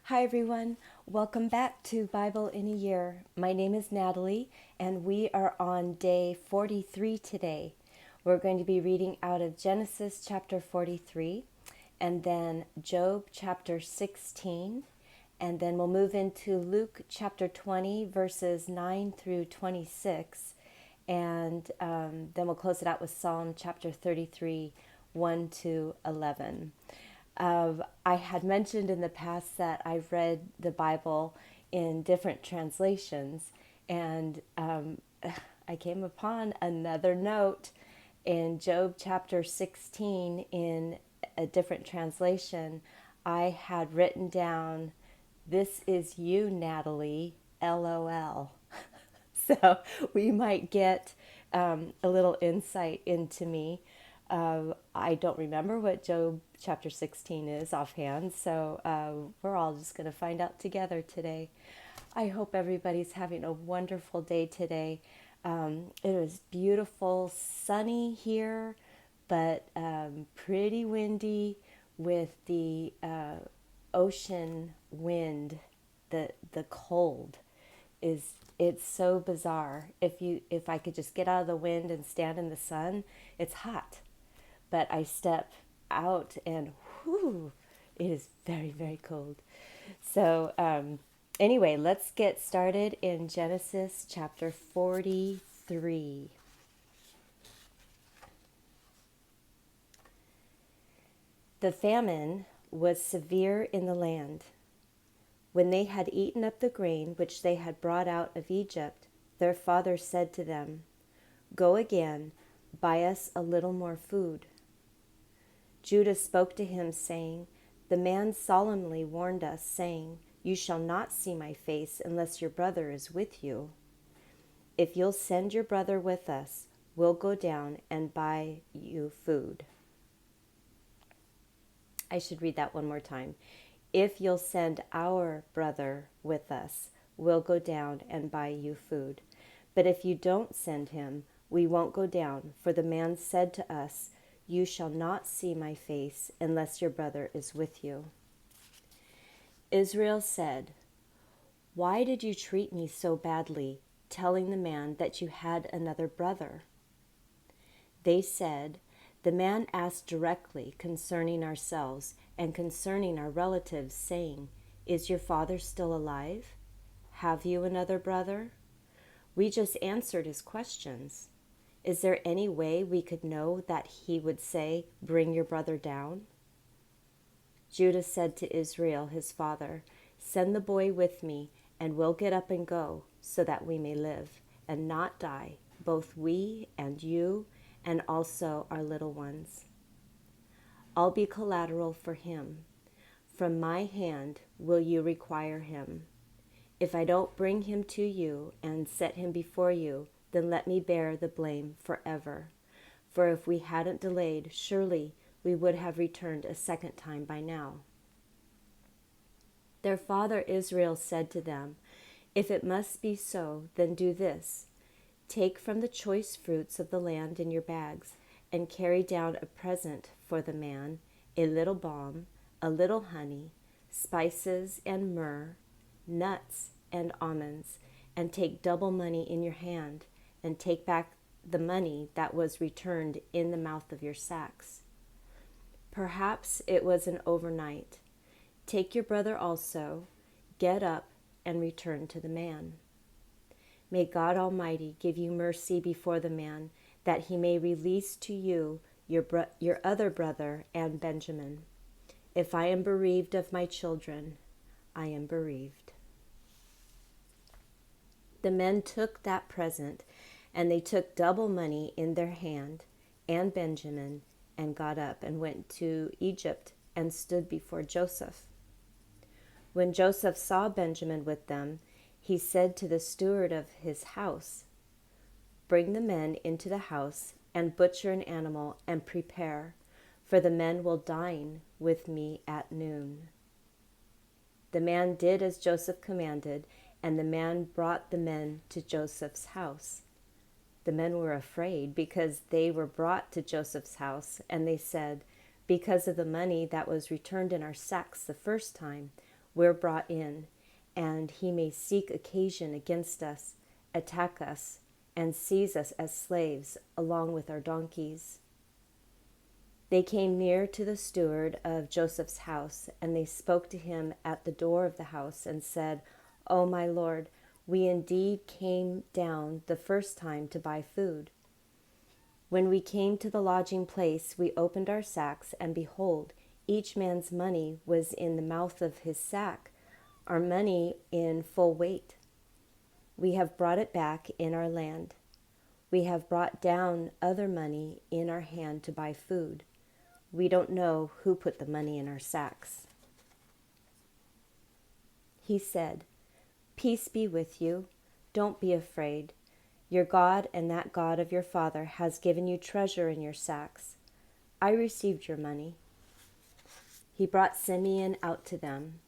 Hi everyone, welcome back to Bible in a Year. My name is Natalie and we are on day 43 today. We're going to be reading out of Genesis chapter 43 and then Job chapter 16 and then we'll move into Luke chapter 20 verses 9 through 26 and then we'll close it out with Psalm chapter 33 1 to 11. I had mentioned in the past that I've read the Bible in different translations, and I came upon another note in Job chapter 16 in a different translation. I had written down, "This is you, Natalie, LOL." So we might get a little insight into me. I don't remember what Job chapter 16 is offhand, so we're all just going to find out together today. I hope everybody's having a wonderful day today. It was beautiful, sunny here, but pretty windy with the ocean wind, the cold. It's so bizarre. If I could just get out of the wind and stand in the sun, it's hot. But I step out and whew, it is very, very cold. So anyway, let's get started in Genesis chapter 43. The famine was severe in the land. When they had eaten up the grain which they had brought out of Egypt, their father said to them, "Go again, buy us a little more food." Judah spoke to him, saying, "The man solemnly warned us, saying, 'You shall not see my face unless your brother is with you.' If you'll send your brother with us, we'll go down and buy you food." I should read that one more time. "If you'll send our brother with us, we'll go down and buy you food. But if you don't send him, we won't go down, for the man said to us, 'You shall not see my face unless your brother is with you.'" Israel said, "Why did you treat me so badly, telling the man that you had another brother?" They said, "The man asked directly concerning ourselves and concerning our relatives, saying, 'Is your father still alive? Have you another brother?' We just answered his questions. Is there any way we could know that he would say, 'Bring your brother down'?" Judah said to Israel his father, "Send the boy with me, and we'll get up and go, so that we may live, and not die, both we and you, and also our little ones. I'll be collateral for him. From my hand will you require him. If I don't bring him to you and set him before you, then let me bear the blame forever. For if we hadn't delayed, surely we would have returned a second time by now." Their father Israel said to them, "If it must be so, then do this. Take from the choice fruits of the land in your bags, and carry down a present for the man, a little balm, a little honey, spices and myrrh, nuts and almonds, and take double money in your hand, and take back the money that was returned in the mouth of your sacks. Perhaps it was an overnight. Take your brother also, get up, and return to the man. May God Almighty give you mercy before the man, that he may release to you your other brother and Benjamin. If I am bereaved of my children, I am bereaved." The men took that present, and they took double money in their hand, and Benjamin, and got up and went to Egypt and stood before Joseph. When Joseph saw Benjamin with them, he said to the steward of his house, "Bring the men into the house, and butcher an animal, and prepare, for the men will dine with me at noon." The man did as Joseph commanded, and the man brought the men to Joseph's house. The men were afraid because they were brought to Joseph's house, and they said, "Because of the money that was returned in our sacks the first time, we're brought in, and he may seek occasion against us, attack us, and seize us as slaves, along with our donkeys." They came near to the steward of Joseph's house, and they spoke to him at the door of the house and said, "O my lord, we indeed came down the first time to buy food. When we came to the lodging place, we opened our sacks, and behold, each man's money was in the mouth of his sack, our money in full weight. We have brought it back in our land. We have brought down other money in our hand to buy food. We don't know who put the money in our sacks." He said, "Peace be with you. Don't be afraid. Your God and that God of your father has given you treasure in your sacks. I received your money." He brought Simeon out to them.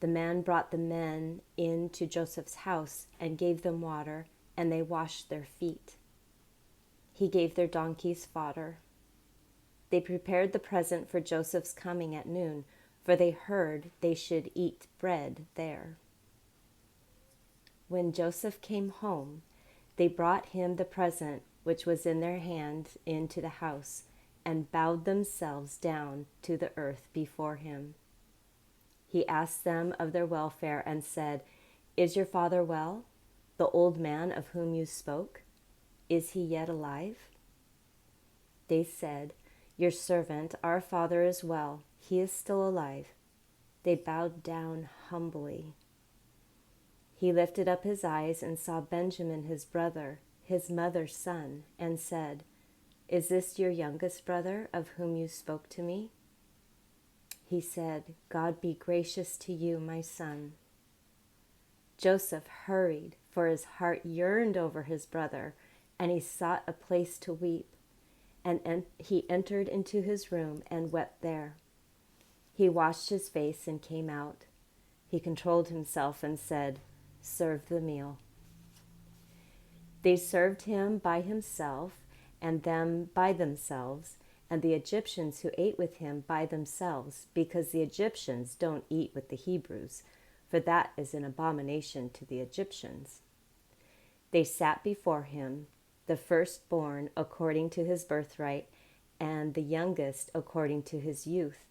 The man brought the men in to Joseph's house and gave them water, and they washed their feet. He gave their donkeys fodder. They prepared the present for Joseph's coming at noon, for they heard they should eat bread there. When Joseph came home, they brought him the present which was in their hand into the house, and bowed themselves down to the earth before him. He asked them of their welfare and said, "Is your father well, the old man of whom you spoke? Is he yet alive?" They said, "Your servant, our father, is well. He is still alive." They bowed down humbly. He lifted up his eyes and saw Benjamin, his brother, his mother's son, and said, "Is this your youngest brother of whom you spoke to me?" He said, "God be gracious to you, my son." Joseph hurried, for his heart yearned over his brother, and he sought a place to weep. And he entered into his room and wept there. He washed his face and came out. He controlled himself and said, "Serve the meal." They served him by himself, and them by themselves, and the Egyptians who ate with him by themselves, because the Egyptians don't eat with the Hebrews, for that is an abomination to the Egyptians. They sat before him, the firstborn according to his birthright, and the youngest according to his youth,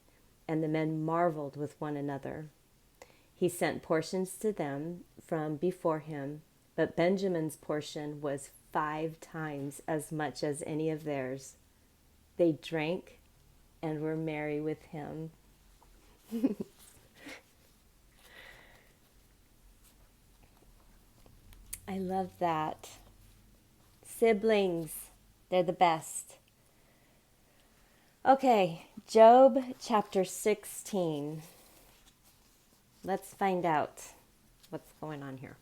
and the men marveled with one another. He sent portions to them from before him, but Benjamin's portion was 5 times as much as any of theirs. They drank and were merry with him. I love that. Siblings, they're the best. Okay, Job chapter 16. Let's find out what's going on here.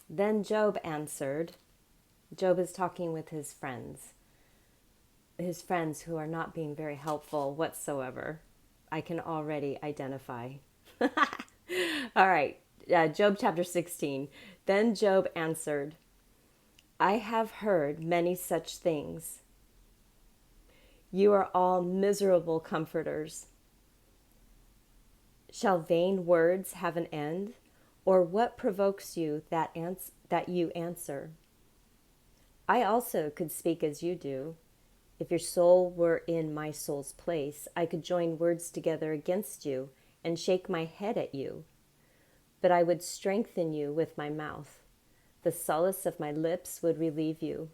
Then Job answered. Job is talking with his friends who are not being very helpful whatsoever. I can already identify. All right, Job chapter 16. Then Job answered, "I have heard many such things. You are all miserable comforters. Shall vain words have an end? Or what provokes you that you answer? I also could speak as you do. If your soul were in my soul's place, I could join words together against you and shake my head at you. But I would strengthen you with my mouth. The solace of my lips would relieve you.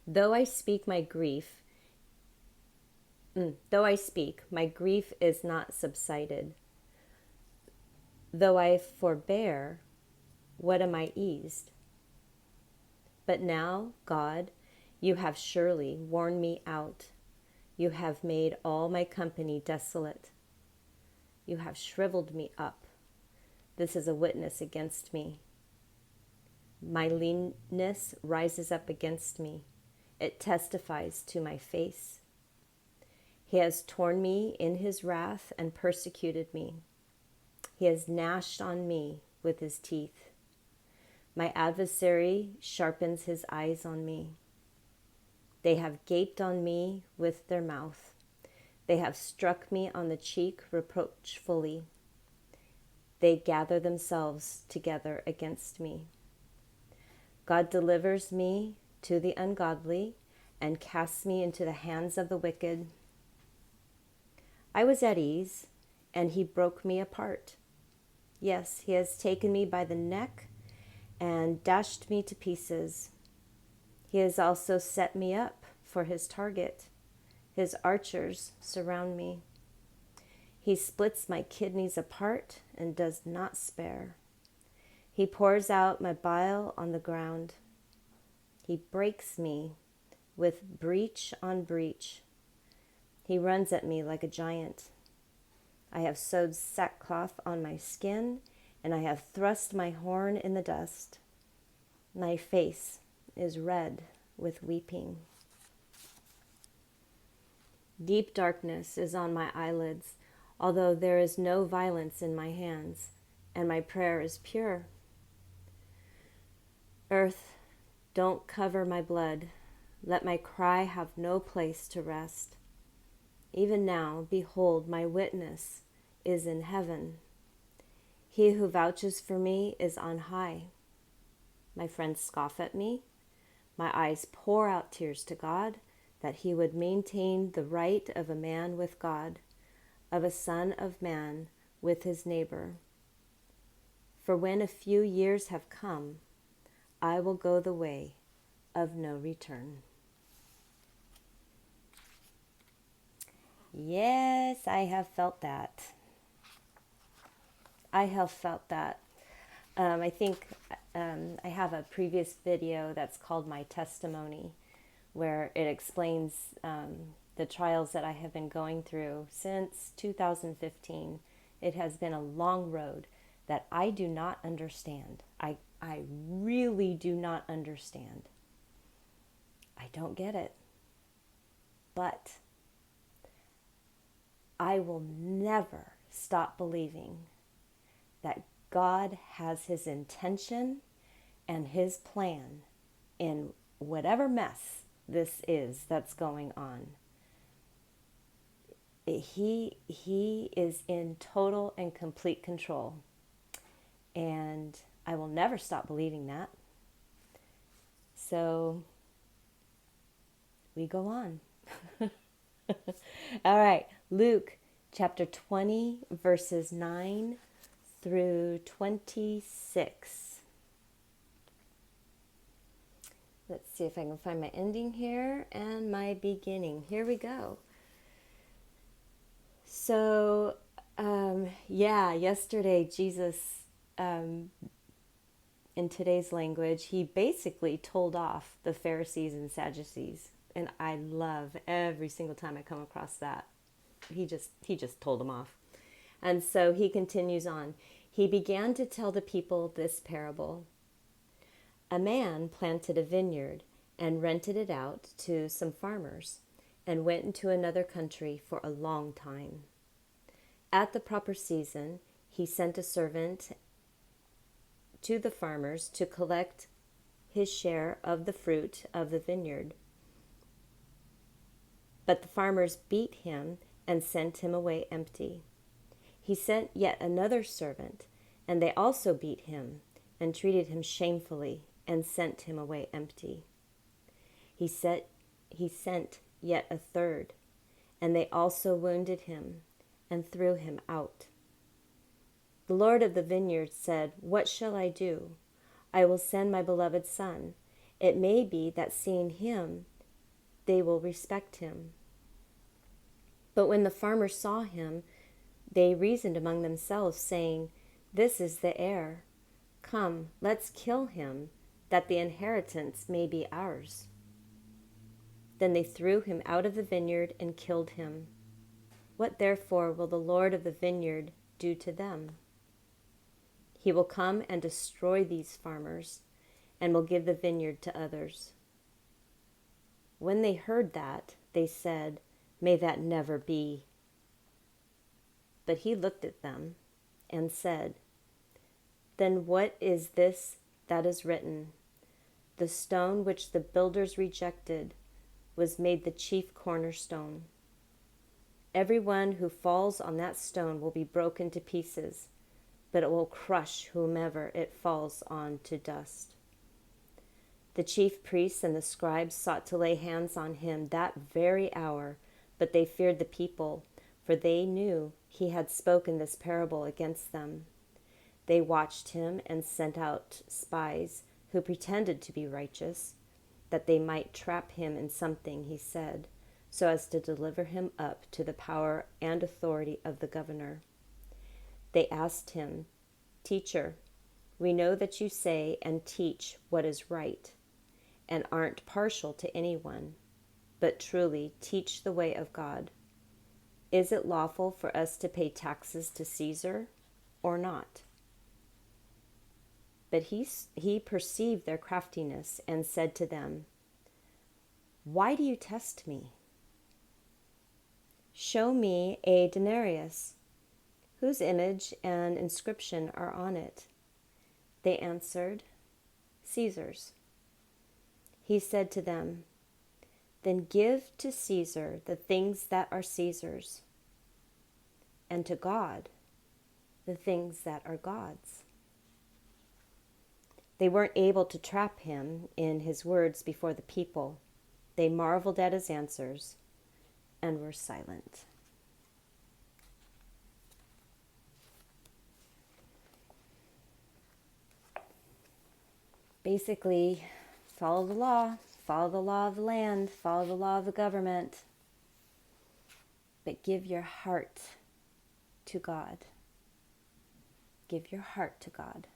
Though I speak, my grief is not subsided. Though I forbear, what am I eased? But now, God, you have surely worn me out. You have made all my company desolate. You have shriveled me up. This is a witness against me. My leanness rises up against me. It testifies to my face. He has torn me in his wrath and persecuted me. He has gnashed on me with his teeth. My adversary sharpens his eyes on me. They have gaped on me with their mouth. They have struck me on the cheek reproachfully. They gather themselves together against me. God delivers me to the ungodly and casts me into the hands of the wicked. I was at ease, and he broke me apart. Yes, he has taken me by the neck and dashed me to pieces. He has also set me up for his target. His archers surround me. He splits my kidneys apart and does not spare. He pours out my bile on the ground. He breaks me with breach on breach. He runs at me like a giant. I have sewed sackcloth on my skin, and I have thrust my horn in the dust. My face is red with weeping. Deep darkness is on my eyelids, although there is no violence in my hands, and my prayer is pure. Earth, don't cover my blood. Let my cry have no place to rest. Even now, behold, my witness is in heaven. He who vouches for me is on high. My friends scoff at me. My eyes pour out tears to God, that he would maintain the right of a man with God, of a son of man with his neighbor. For when a few years have come, I will go the way of no return. Yes, I have felt that. I have felt that. I think I have a previous video that's called My Testimony, where it explains the trials that I have been going through since 2015. It has been a long road that I do not understand. I really do not understand. I don't get it. But I will never stop believing that God has his intention and his plan in whatever mess this is that's going on. He is in total and complete control. And I will never stop believing that. So we go on. All right, Luke chapter 20, verses 9 through 26. Let's see if I can find my ending here and my beginning. Here we go. So, yesterday Jesus, in today's language, he basically told off the Pharisees and Sadducees. And I love every single time I come across that. He just told them off. And so he continues on. He began to tell the people this parable. A man planted a vineyard and rented it out to some farmers and went into another country for a long time. At the proper season, he sent a servant to the farmers to collect his share of the fruit of the vineyard. But the farmers beat him and sent him away empty. He sent yet another servant, and they also beat him and treated him shamefully and sent him away empty. He sent yet a third, and they also wounded him and threw him out. The Lord of the vineyard said, "What shall I do? I will send my beloved son. It may be that seeing him, they will respect him." But when the farmers saw him, they reasoned among themselves, saying, "This is the heir. Come, let's kill him, that the inheritance may be ours." Then they threw him out of the vineyard and killed him. What therefore will the Lord of the vineyard do to them? He will come and destroy these farmers, and will give the vineyard to others. When they heard that, they said, "May that never be." But he looked at them and said, "Then what is this that is written? The stone which the builders rejected was made the chief cornerstone. Everyone who falls on that stone will be broken to pieces, but it will crush whomever it falls on to dust." The chief priests and the scribes sought to lay hands on him that very hour, but they feared the people, for they knew he had spoken this parable against them. They watched him and sent out spies who pretended to be righteous, that they might trap him in something he said, so as to deliver him up to the power and authority of the governor. They asked him, "Teacher, we know that you say and teach what is right, and aren't partial to anyone, but truly teach the way of God. Is it lawful for us to pay taxes to Caesar or not?" But he perceived their craftiness and said to them, "Why do you test me? Show me a denarius. Whose image and inscription are on it?" They answered, "Caesar's." He said to them, "Then give to Caesar the things that are Caesar's, and to God the things that are God's." They weren't able to trap him in his words before the people. They marveled at his answers and were silent. Basically, follow the law of the land, follow the law of the government, but give your heart to God. Give your heart to God.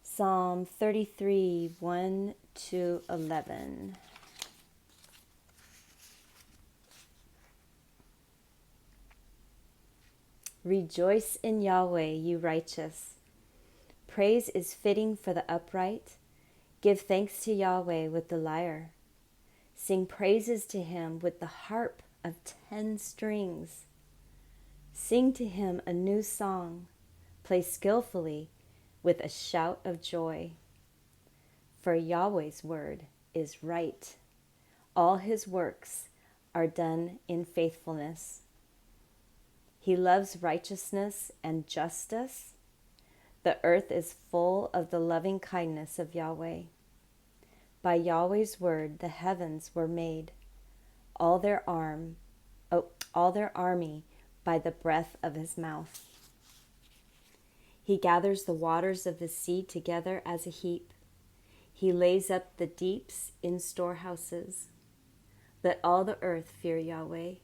Psalm 33, 1 to 11. Rejoice in Yahweh, you righteous. Praise is fitting for the upright. Give thanks to Yahweh with the lyre. Sing praises to him with the harp of 10 strings. Sing to him a new song. Play skillfully with a shout of joy. For Yahweh's word is right. All his works are done in faithfulness. He loves righteousness and justice. The earth is full of the loving kindness of Yahweh. By Yahweh's word the heavens were made, all their army by the breath of his mouth. He gathers the waters of the sea together as a heap. He lays up the deeps in storehouses. Let all the earth fear Yahweh.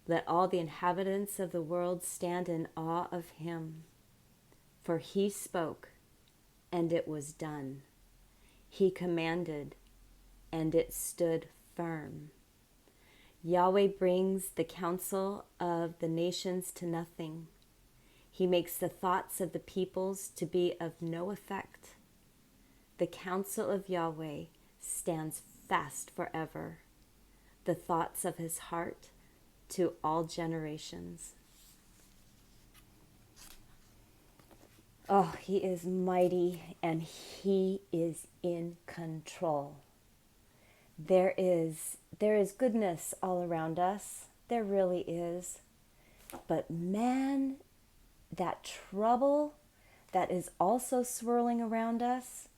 Let all the inhabitants of the world stand in awe of him. For he spoke, and it was done. He commanded, and it stood firm. Yahweh brings the counsel of the nations to nothing. He makes the thoughts of the peoples to be of no effect. The counsel of Yahweh stands fast forever, the thoughts of his heart to all generations. Oh, he is mighty and he is in control. There is goodness all around us. There really is. But man, that trouble that is also swirling around us,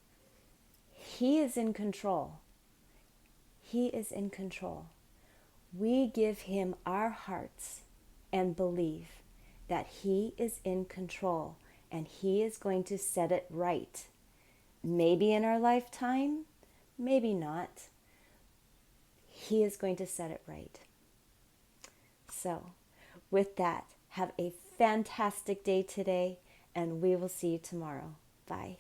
he is in control. He is in control. We give him our hearts and believe that he is in control and he is going to set it right. Maybe in our lifetime, maybe not. He is going to set it right. So, with that, have a fantastic day today, and we will see you tomorrow. Bye.